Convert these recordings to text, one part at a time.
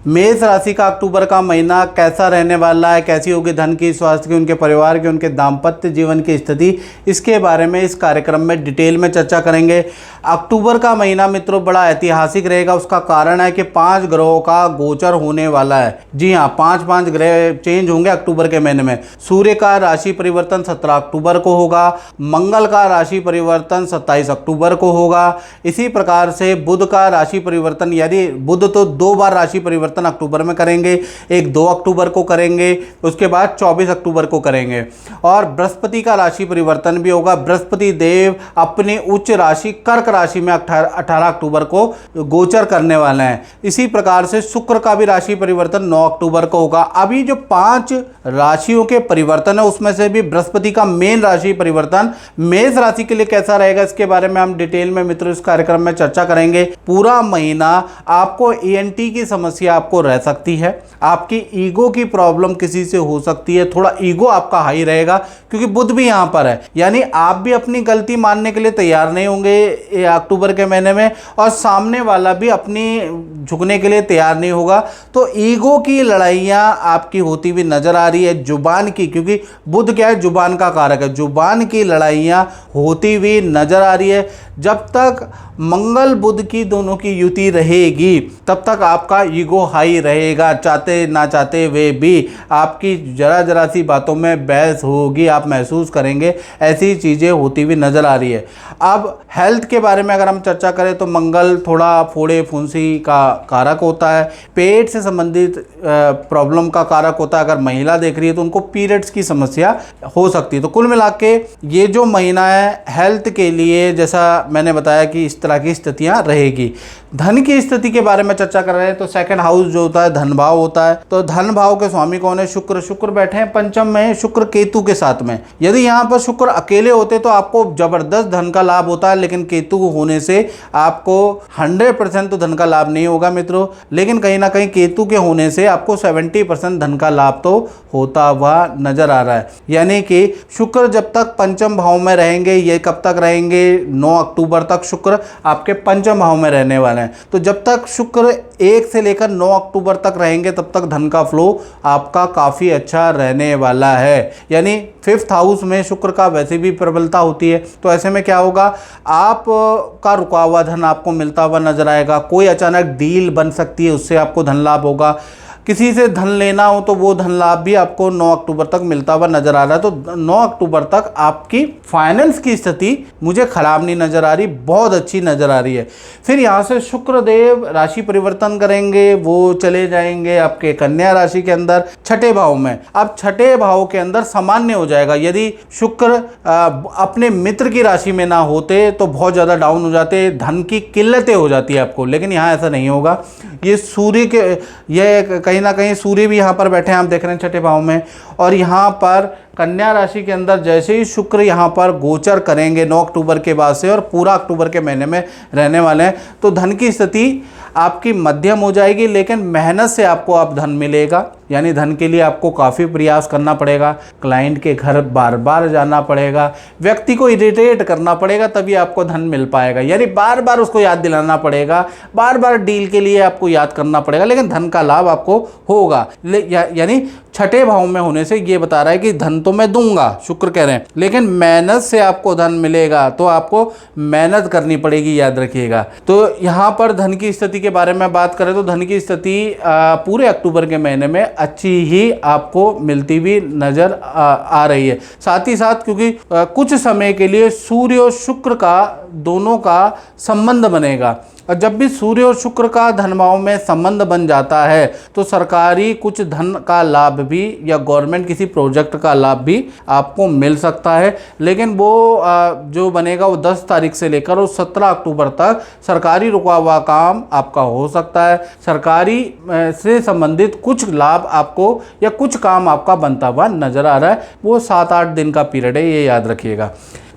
मेष राशि का अक्टूबर का महीना कैसा रहने वाला है, कैसी होगी धन की, स्वास्थ्य की, उनके परिवार की, उनके दाम्पत्य जीवन की स्थिति, इसके बारे में इस कार्यक्रम में डिटेल में चर्चा करेंगे। अक्टूबर का महीना मित्रों बड़ा ऐतिहासिक रहेगा। उसका कारण है कि 5 ग्रहों का गोचर होने वाला है। जी हाँ, 5 ग्रह चेंज होंगे अक्टूबर के महीने में। सूर्य का राशि परिवर्तन 17 अक्टूबर को होगा। मंगल का राशि परिवर्तन 27 अक्टूबर को होगा। इसी प्रकार से बुध का राशि परिवर्तन, यदि बुध तो 2 बार राशि परिवर्तन अक्टूबर में करेंगे, एक 2 अक्टूबर को करेंगे, उसके बाद 24 अक्टूबर को करेंगे। और बृहस्पति का राशि परिवर्तन भी होगा। बृहस्पति देव अपनी उच्च राशि कर्क राशि में 18 अक्टूबर को गोचर करने वाले हैं। इसी प्रकार से शुक्र का भी राशि परिवर्तन 9 अक्टूबर को होगा। अभी जो 5 राशियों के परिवर्तन है उसमें से भी बृहस्पति का मेन राशि परिवर्तन मेष राशि के लिए कैसा रहेगा, इसके बारे में हम डिटेल में मित्रों इस कार्यक्रम में चर्चा करेंगे। पूरा महीना आपको ENT की समस्या आपको रह सकती है। आपकी ईगो की प्रॉब्लम किसी से हो सकती है। थोड़ा ईगो आपका हाई रहेगा क्योंकि बुध भी यहां पर है, यानी आप भी अपनी गलती मानने के लिए तैयार नहीं होंगे अक्टूबर के महीने में, और सामने वाला भी अपनी झुकने के लिए तैयार नहीं होगा। तो ईगो की लड़ाइयां आपकी होती हुई नजर आ रही है। जुबान की, क्योंकि बुध क्या है, जुबान का कारक है, जुबान की लड़ाइयां होती हुई नजर आ रही है। जब तक मंगल बुध की दोनों की युति रहेगी तब तक आपका ईगो हाई रहेगा। चाहते ना चाहते वे भी आपकी जरा सी बातों में बहस होगी, आप महसूस करेंगे। ऐसी चीज़ें होती हुई नज़र आ रही है। अब हेल्थ के बारे में अगर हम चर्चा करें तो मंगल थोड़ा फोड़े फुंसी का कारक होता है, पेट से संबंधित प्रॉब्लम का कारक होता है। अगर महिला देख रही है तो उनको पीरियड्स की समस्या हो सकती है। तो कुल मिला के ये जो महीना है हेल्थ के लिए, जैसा मैंने बताया कि इस तरह की स्थितियां रहेगी। धन की स्थिति के बारे में चर्चा कर रहे हैं तो सेकंड हाउस जो होता है धन भाव होता है। तो धन भाव के स्वामी कौन है? शुक्र बैठे हैं पंचम में, शुक्र केतु के साथ में। यदि यहाँ पर शुक्र अकेले होते तो आपको जबरदस्त धन का लाभ होता है, लेकिन केतु होने से आपको 100% तो धन का लाभ नहीं होगा मित्रों, लेकिन कहीं ना कहीं केतु के होने से आपको 70% धन का लाभ तो होता हुआ नजर आ रहा है। यानी कि शुक्र जब तक पंचम भाव में रहेंगे, ये कब तक रहेंगे? 9 अक्टूबर तक शुक्र आपके पंचम भाव में रहने वाले हैं। तो जब तक शुक्र 1 से लेकर 9 अक्टूबर तक रहेंगे तब तक धन का फ्लो आपका काफी अच्छा रहने वाला है। यानी 5th हाउस में शुक्र का वैसे भी प्रबलता होती है। तो ऐसे में क्या होगा, आप का रुका हुआ धन आपको मिलता हुआ नजर आएगा। कोई अचानक डील बन सकती है, उससे आपको धन लाभ होगा। किसी से धन लेना हो तो वो धन लाभ भी आपको 9 अक्टूबर तक मिलता हुआ नजर आ रहा है। तो 9 अक्टूबर तक आपकी फाइनेंस की स्थिति मुझे खराब नहीं नजर आ रही, बहुत अच्छी नजर आ रही है। फिर यहाँ से शुक्र देव राशि परिवर्तन करेंगे, वो चले जाएंगे आपके कन्या राशि के अंदर 6ठे भाव में। अब 6ठे भाव के अंदर सामान्य हो जाएगा। यदि शुक्र अपने मित्र की राशि में ना होते तो बहुत ज़्यादा डाउन हो जाते, धन की किल्लतें हो जाती है आपको, लेकिन यहाँ ऐसा नहीं होगा। ये सूर्य के, ये कहीं ना कहीं सूर्य भी यहाँ पर बैठे हैं, आप देख रहे हैं 6ठे भाव में, और यहाँ पर कन्या राशि के अंदर जैसे ही शुक्र यहाँ पर गोचर करेंगे 9 अक्टूबर के बाद से और पूरा अक्टूबर के महीने में रहने वाले हैं, तो धन की स्थिति आपकी मध्यम हो जाएगी, लेकिन मेहनत से आपको अब धन मिलेगा। यानी धन के लिए आपको काफ़ी प्रयास करना पड़ेगा, क्लाइंट के घर बार बार जाना पड़ेगा, व्यक्ति को इरिटेट करना पड़ेगा, तभी आपको धन मिल पाएगा। यानी बार बार उसको याद दिलाना पड़ेगा, बार बार डील के लिए आपको याद करना पड़ेगा, लेकिन धन का लाभ आपको होगा। यानी 6ठे भाव में होने से ये बता रहा है कि धन तो मैं दूंगा, शुक्र कह रहे हैं, लेकिन मेहनत से आपको धन मिलेगा। तो आपको मेहनत करनी पड़ेगी, याद रखिएगा। तो यहाँ पर धन की स्थिति के बारे में बात करें तो धन की स्थिति पूरे अक्टूबर के महीने में अच्छी ही आपको मिलती हुई नजर आ रही है। साथ ही साथ क्योंकि कुछ समय के लिए सूर्य और शुक्र का दोनों का संबंध बनेगा, और जब भी सूर्य और शुक्र का धन भाव में संबंध बन जाता है तो सरकारी कुछ धन का लाभ भी या गवर्नमेंट किसी प्रोजेक्ट का लाभ भी आपको मिल सकता है। लेकिन वो जो बनेगा वो 10 तारीख से लेकर और 17 अक्टूबर तक सरकारी रुका हुआ काम आपका हो सकता है। सरकारी से संबंधित कुछ लाभ आपको या कुछ काम आपका बनता हुआ नजर आ रहा है। वो 7-8 दिन का पीरियड है, ये याद रखिएगा।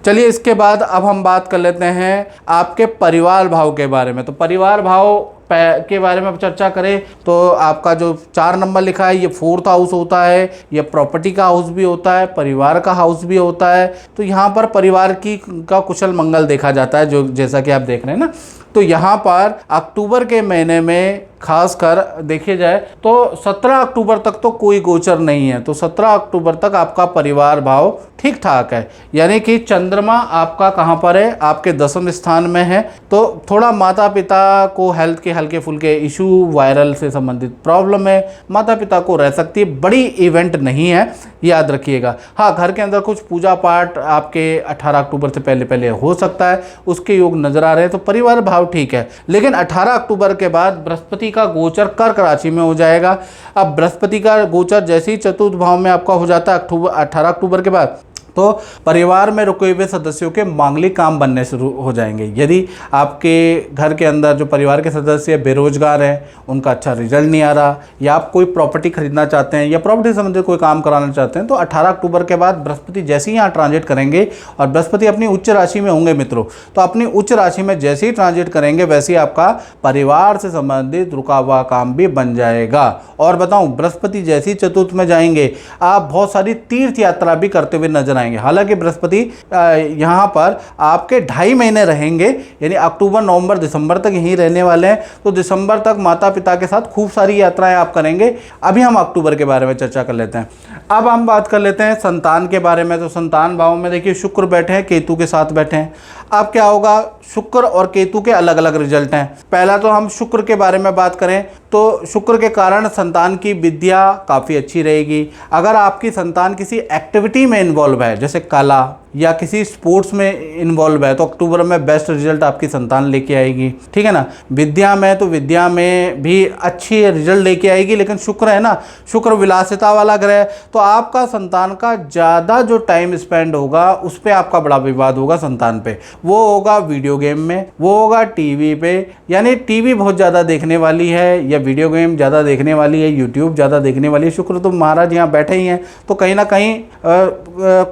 चलिए इसके बाद अब हम बात कर लेते हैं आपके परिवार भाव के बारे में। तो परिवार भाव के बारे में चर्चा करें तो आपका जो 4 नंबर लिखा है ये 4th हाउस होता है, ये प्रॉपर्टी का हाउस भी होता है, परिवार का हाउस भी होता है। तो यहाँ पर परिवार का कुशल मंगल देखा जाता है, जो जैसा कि आप देख रहे हैं ना। तो यहाँ पर अक्टूबर के महीने में खासकर देखिए जाए तो 17 अक्टूबर तक तो कोई गोचर नहीं है, तो 17 अक्टूबर तक आपका परिवार भाव ठीक ठाक है। यानी कि चंद्रमा आपका कहाँ पर है, आपके 10वें स्थान में है। तो थोड़ा माता पिता को हेल्थ के हल्के फुल्के इशू, वायरल से संबंधित प्रॉब्लम है, माता पिता को रह सकती है, बड़ी इवेंट नहीं है, याद रखिएगा। हाँ, घर के अंदर कुछ पूजा पाठ आपके 18 अक्टूबर से पहले पहले हो सकता है, उसके योग नजर आ रहे हैं, तो परिवार भाव ठीक है। लेकिन 18 अक्टूबर के बाद बृहस्पति का गोचर कर्क राशि में हो जाएगा। अब बृहस्पति का गोचर जैसे ही चतुर्थ भाव में आपका हो जाता है 18 अक्टूबर के बाद, तो परिवार में रुके हुए सदस्यों के मांगलिक काम बनने शुरू हो जाएंगे। यदि आपके घर के अंदर जो परिवार के सदस्य बेरोजगार हैं, उनका अच्छा रिजल्ट नहीं आ रहा, या आप कोई प्रॉपर्टी खरीदना चाहते हैं या प्रॉपर्टी संबंधित कोई काम कराना चाहते हैं, तो 18 अक्टूबर के बाद बृहस्पति जैसे ही यहाँ ट्रांजिट करेंगे, और बृहस्पति अपनी उच्च राशि में होंगे मित्रों, तो अपनी उच्च राशि में जैसे ही ट्रांजिट करेंगे वैसे ही आपका परिवार से संबंधित रुका हुआ काम भी बन जाएगा। और बताऊं, बृहस्पति जैसे ही चतुर्थ में जाएंगे, आप बहुत सारी तीर्थ यात्रा भी करते हुए नजर आएंगे। हालांकि बृहस्पति यहाँ पर आपके 2.5 महीने रहेंगे, यानी अक्टूबर नवंबर दिसंबर तक यहीं रहने वाले हैं, तो दिसंबर तक माता पिता के साथ खूब सारी यात्राएं आप करेंगे। अभी हम अक्टूबर के बारे में चर्चा कर लेते हैं। अब हम बात कर लेते हैं संतान के बारे में। तो संतान भाव में देखिए शुक्र बैठे हैं, केतु के साथ बैठे हैं। अब क्या होगा, शुक्र और केतु के अलग अलग रिजल्ट हैं। पहला तो हम शुक्र के बारे में बात करें तो शुक्र के कारण संतान की विद्या काफ़ी अच्छी रहेगी। अगर आपकी संतान किसी एक्टिविटी में इन्वॉल्व है, जैसे कला या किसी स्पोर्ट्स में इन्वॉल्व है, तो अक्टूबर में बेस्ट रिजल्ट आपकी संतान लेके आएगी, ठीक है ना। विद्या में तो विद्या में भी अच्छी रिजल्ट लेके आएगी, लेकिन शुक्र है ना, शुक्र विलासिता वाला ग्रह, तो आपका संतान का ज़्यादा जो टाइम स्पेंड होगा उस पर आपका बड़ा विवाद होगा संतान पे। वो होगा वीडियो गेम में, वो होगा टीवी पे, यानी टीवी बहुत ज़्यादा देखने वाली है या वीडियो गेम ज़्यादा देखने वाली है, यूट्यूब ज़्यादा देखने वाली है। शुक्र तो महाराज यहाँ बैठे ही हैं, तो कहीं ना कहीं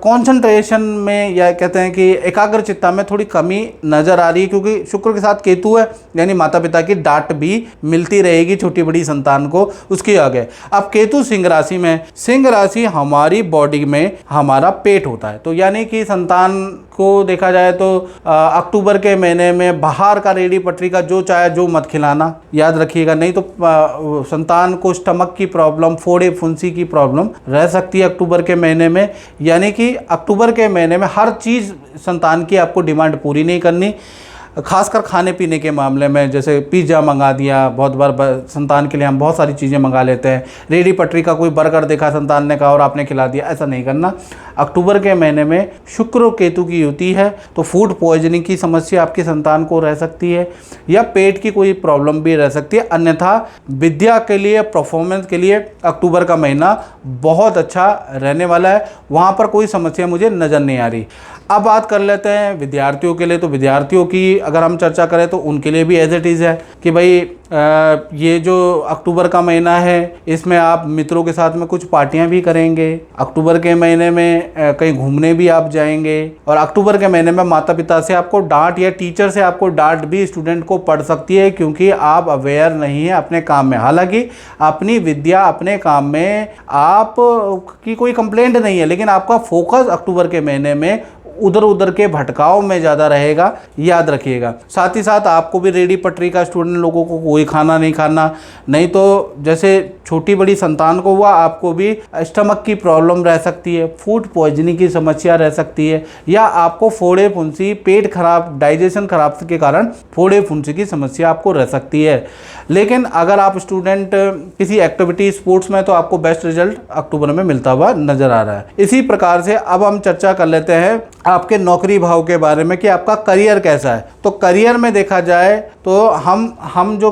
कॉन्सेंट्रेशन में या कहते हैं कि एकाग्रचित्ता में थोड़ी कमी नजर आ रही है, क्योंकि शुक्र के साथ केतु है, यानी माता पिता की डांट भी मिलती रहेगी छोटी बड़ी संतान को, उसके आगे। अब केतु सिंह राशि में, सिंह राशि हमारी बॉडी में हमारा पेट होता है, तो यानी कि संतान को देखा जाए तो अक्टूबर के महीने में बाहर का रेडी पटरी का जो चाहे जो मत खिलाना, याद रखिएगा, नहीं तो संतान को स्टमक की प्रॉब्लम, फोड़े फुंसी की प्रॉब्लम रह सकती है अक्टूबर के महीने में। यानी कि अक्टूबर के महीने में हर चीज़ संतान की आपको डिमांड पूरी नहीं करनी, खासकर खाने पीने के मामले में, जैसे पिज़्ज़ा मंगा दिया, बहुत बार संतान के लिए हम बहुत सारी चीज़ें मंगा लेते हैं, रेडी पटरी का कोई बर्गर देखा संतान ने कहा और आपने खिला दिया, ऐसा नहीं करना। अक्टूबर के महीने में शुक्र और केतु की युति है, तो फूड पॉइजनिंग की समस्या आपकी संतान को रह सकती है, या पेट की कोई प्रॉब्लम भी रह सकती है। अन्यथा विद्या के लिए, परफॉर्मेंस के लिए अक्टूबर का महीना बहुत अच्छा रहने वाला है, वहाँ पर कोई समस्या मुझे नज़र नहीं आ रही। अब बात कर लेते हैं विद्यार्थियों के लिए। तो विद्यार्थियों की अगर हम चर्चा करें तो उनके लिए भी एज इट इज़ है कि भाई ये जो अक्टूबर का महीना है इसमें आप मित्रों के साथ में कुछ पार्टियां भी करेंगे, अक्टूबर के महीने में कहीं घूमने भी आप जाएंगे, और अक्टूबर के महीने में माता पिता से आपको डांट या टीचर से आपको डांट भी स्टूडेंट को पड़ सकती है, क्योंकि आप अवेयर नहीं है अपने काम में। हालांकि अपनी विद्या, अपने काम में आप की कोई कंप्लेंट नहीं है, लेकिन आपका फोकस अक्टूबर के महीने में उधर उधर के भटकाव में ज़्यादा रहेगा, याद रखिएगा। साथ ही साथ आपको भी रेडी पटरी का स्टूडेंट लोगों को कोई खाना नहीं खाना, नहीं तो जैसे छोटी बड़ी संतान को हुआ आपको भी स्टमक की प्रॉब्लम रह सकती है, फूड पॉइजनिंग की समस्या रह सकती है, या आपको फोड़े फुंसी, पेट खराब, डाइजेशन खराब के कारण फोड़े फुंसी की समस्या आपको रह सकती है। लेकिन अगर आप स्टूडेंट किसी एक्टिविटी, स्पोर्ट्स में, तो आपको बेस्ट रिजल्ट अक्टूबर में मिलता हुआ नजर आ रहा है। इसी प्रकार से अब हम चर्चा कर लेते हैं आपके नौकरी भाव के बारे में कि आपका करियर कैसा है। तो करियर में देखा जाए तो हम जो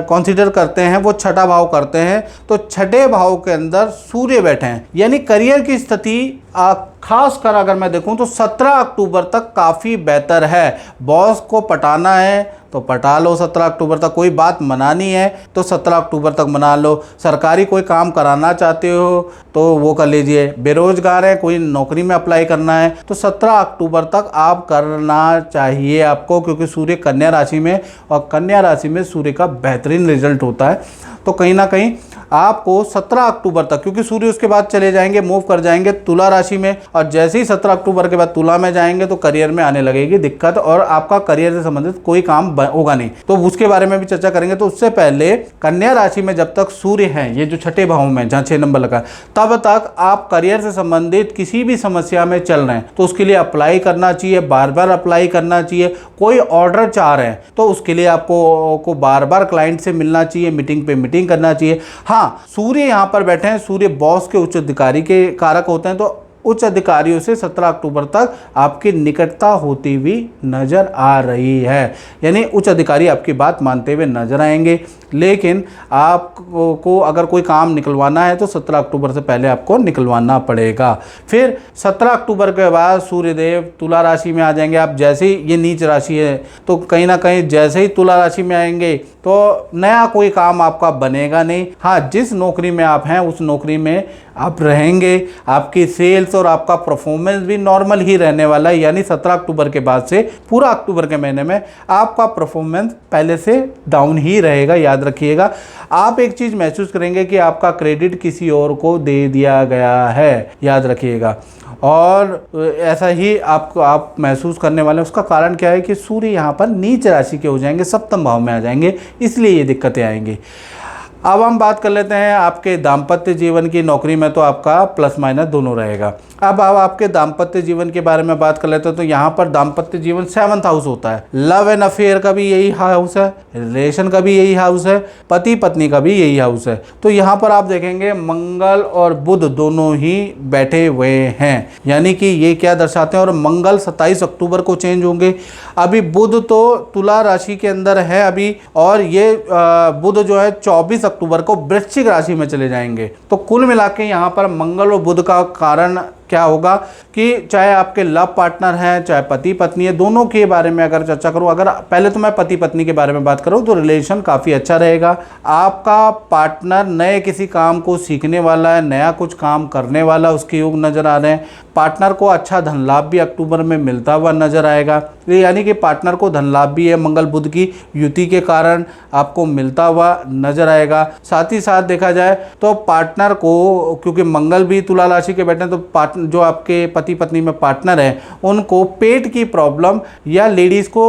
कंसीडर करते हैं वो छठा भाव करते हैं, तो छठे भाव के अंदर सूर्य बैठे हैं, यानी करियर की स्थिति खास कर अगर मैं देखूं तो 17 अक्टूबर तक काफ़ी बेहतर है। बॉस को पटाना है तो पटा लो 17 अक्टूबर तक, कोई बात मनानी है तो 17 अक्टूबर तक मना लो, सरकारी कोई काम कराना चाहते हो तो वो कर लीजिए, बेरोजगार है, कोई नौकरी में अप्लाई करना है तो 17 अक्टूबर तक आप करना चाहिए आपको, क्योंकि सूर्य कन्या राशि में, और कन्या राशि में सूर्य का बेहतरीन रिजल्ट होता है। तो कहीं ना कहीं आपको 17 अक्टूबर तक, क्योंकि सूर्य उसके बाद चले जाएंगे, मूव कर जाएंगे तुला राशि में, और जैसे ही 17 अक्टूबर के बाद तुला में जाएंगे तो करियर में आने लगेगी दिक्कत और आपका करियर से संबंधित कोई काम होगा नहीं। तो उसके बारे में भी चर्चा करेंगे। तो उससे पहले कन्या राशि में जब तक सूर्य है, ये जो छठे भाव में जहां 6 नंबर लगा, तब तक आप करियर से संबंधित किसी भी समस्या में चल रहे हैं तो उसके लिए अप्लाई करना चाहिए, बार बार अप्लाई करना चाहिए। कोई ऑर्डर चाह रहे हैं तो उसके लिए आपको बार बार क्लाइंट से मिलना चाहिए, मीटिंग पे मीटिंग करना चाहिए। हाँ, सूर्य यहां पर बैठे हैं, सूर्य बॉस के उच्च अधिकारी के कारक होते हैं, तो उच्च अधिकारियों से 17 अक्टूबर तक आपकी निकटता होती हुई नजर आ रही है, यानी उच्च अधिकारी आपकी बात मानते हुए नजर आएंगे। लेकिन आपको अगर कोई काम निकलवाना है तो 17 अक्टूबर से पहले आपको निकलवाना पड़ेगा। फिर 17 अक्टूबर के बाद सूर्यदेव तुला राशि में आ जाएंगे। आप जैसे ही, ये नीच राशि है तो कहीं ना कहीं जैसे ही तुला राशि में आएंगे तो नया कोई काम आपका बनेगा नहीं। हाँ, जिस नौकरी में आप हैं उस नौकरी में आप रहेंगे, आपकी सेल्स और आपका परफॉर्मेंस भी नॉर्मल ही रहने वाला है, यानी 17 अक्टूबर के बाद से पूरा अक्टूबर के महीने में आपका परफॉर्मेंस पहले से डाउन ही रहेगा। याद रखिएगा, आप एक चीज़ महसूस करेंगे कि आपका क्रेडिट किसी और को दे दिया गया है, याद रखिएगा, और ऐसा ही आप महसूस करने वाले हैं। उसका कारण क्या है कि सूर्य यहाँ पर नीच राशि के हो जाएंगे, सप्तम भाव में आ जाएंगे, इसलिए ये दिक्कतें आएंगी। अब हम बात कर लेते हैं आपके दाम्पत्य जीवन की। नौकरी में तो आपका प्लस माइनस दोनों रहेगा। अब आपके दाम्पत्य जीवन के बारे में बात कर लेते हैं तो यहाँ पर दाम्पत्य जीवन 7th हाउस होता है। लव एंड अफेयर का भी यही हाउस है, रिलेशन का भी यही हाउस है, पति पत्नी का भी यही हाउस है। तो यहाँ पर आप देखेंगे मंगल और बुध दोनों ही बैठे हुए हैं, यानी कि ये क्या दर्शाते हैं। और मंगल 27 अक्टूबर को चेंज होंगे। अभी बुध तो तुला राशि के अंदर है अभी, और ये बुध जो है 24 अक्टूबर को वृश्चिक राशि में चले जाएंगे। तो कुल मिला के यहाँ पर मंगल और बुध का कारण क्या होगा कि चाहे आपके लव पार्टनर हैं, चाहे पति पत्नी है, दोनों के बारे में अगर चर्चा करूं, अगर पहले तो मैं पति पत्नी के बारे में बात करूं तो रिलेशन काफ़ी अच्छा रहेगा। आपका पार्टनर नए किसी काम को सीखने वाला है, नया कुछ काम करने वाला, उसके योग नज़र आ रहे हैं। पार्टनर को अच्छा धन लाभ भी अक्टूबर में मिलता हुआ नजर आएगा, यानी कि पार्टनर को धन लाभ भी है मंगल बुध की युति के कारण आपको मिलता हुआ नजर आएगा। साथ ही साथ देखा जाए तो पार्टनर को, क्योंकि मंगल भी तुला राशि के बैठे हैं, तो जो आपके पति पत्नी में पार्टनर हैं उनको पेट की प्रॉब्लम या लेडीज को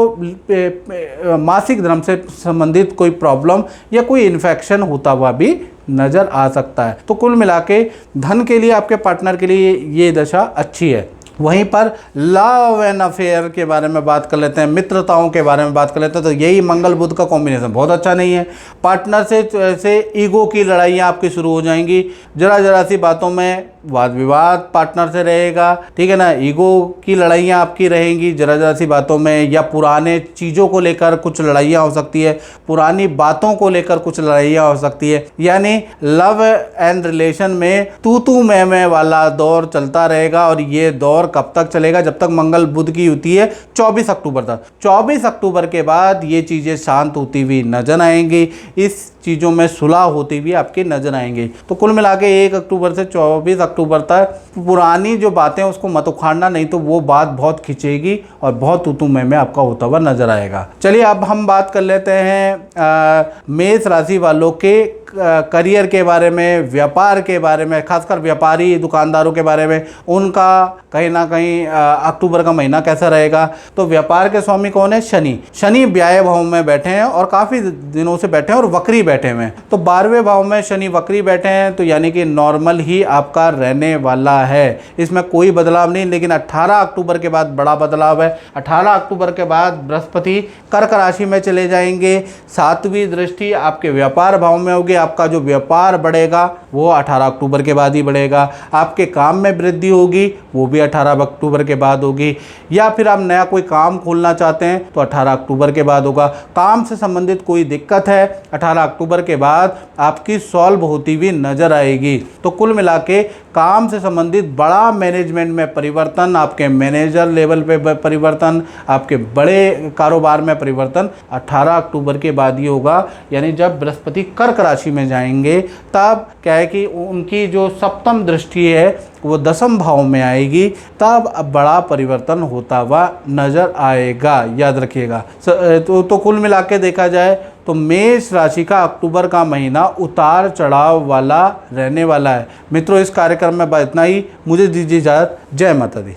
मासिक धर्म से संबंधित कोई प्रॉब्लम या कोई इन्फेक्शन होता हुआ भी नजर आ सकता है। तो कुल मिला के धन के लिए आपके पार्टनर के लिए ये दशा अच्छी है। वहीं पर लव एंड अफेयर के बारे में बात कर लेते हैं, मित्रताओं के बारे में बात कर लेते हैं, तो यही मंगल बुध का कॉम्बिनेशन बहुत अच्छा नहीं है। पार्टनर से ईगो की लड़ाइयाँ आपकी शुरू हो जाएंगी, जरा सी बातों में वाद विवाद पार्टनर से रहेगा, ठीक है ना। ईगो की लड़ाइयाँ आपकी रहेंगी जरा सी बातों में, या पुराने चीज़ों को लेकर कुछ लड़ाइयाँ हो सकती है, पुरानी बातों को लेकर कुछ लड़ाइयाँ हो सकती है। यानी लव एंड रिलेशन में तू मैं वाला दौर चलता रहेगा, और ये दौर कब तक चलेगा? जब तक मंगल बुध की युति है 24 अक्टूबर तक। 24 अक्टूबर के बाद ये चीज़ें शांत होती हुई नजर आएंगी, इस चीज़ों में सुलह होती हुई आपकी नजर आएंगी। तो कुल मिला के 1 अक्टूबर से 24 अक्टूबर तक पुरानी जो बातें उसको मत उखाड़ना, नहीं तो वो बात बहुत खिंचेगी और बहुत तू में आपका होता हुआ नजर आएगा। चलिए अब हम बात कर लेते हैं मेष राशि वालों के करियर के बारे में, व्यापार के बारे में, खासकर व्यापारी दुकानदारों के बारे में। उनका कहीं ना कहीं अक्टूबर का महीना कैसा रहेगा? तो व्यापार के स्वामी कौन है? शनि। शनि व्याय भाव में बैठे हैं और काफ़ी दिनों से बैठे हैं और वक्री बैठे हुए हैं। तो 12वें भाव में शनि वक्री बैठे हैं, तो यानी कि नॉर्मल ही आपका रहने वाला है, इसमें कोई बदलाव नहीं। लेकिन 18 अक्टूबर के बाद बड़ा बदलाव है। 18 अक्टूबर के बाद बृहस्पति कर्क राशि में चले जाएंगे, 7वीं दृष्टि आपके व्यापार भाव में होगी। आपका जो व्यापार बढ़ेगा वो 18 अक्टूबर के बाद ही बढ़ेगा। आपके काम में वृद्धि होगी वो भी 18 अक्टूबर के बाद होगी। या फिर आप नया कोई काम खोलना चाहते हैं तो 18 अक्टूबर के बाद होगा। काम से संबंधित कोई दिक्कत है 18 अक्टूबर के बाद आपकी सॉल्व होती हुई नजर आएगी। तो कुल मिला के काम से संबंधित बड़ा मैनेजमेंट में परिवर्तन, आपके मैनेजर लेवल पे परिवर्तन, आपके बड़े कारोबार में परिवर्तन 18 अक्टूबर के बाद ही होगा। यानी जब बृहस्पति कर्क राशि में जाएंगे तब क्या है कि उनकी जो सप्तम दृष्टि है वो 10वें भाव में आएगी, तब बड़ा परिवर्तन होता हुआ नजर आएगा। याद रखिएगा। तो कुल मिला के देखा जाए तो मेष राशि का अक्टूबर का महीना उतार चढ़ाव वाला रहने वाला है। मित्रों, इस कार्यक्रम में इतना ही। मुझे दीजिए इजाज़त। जय माता दी।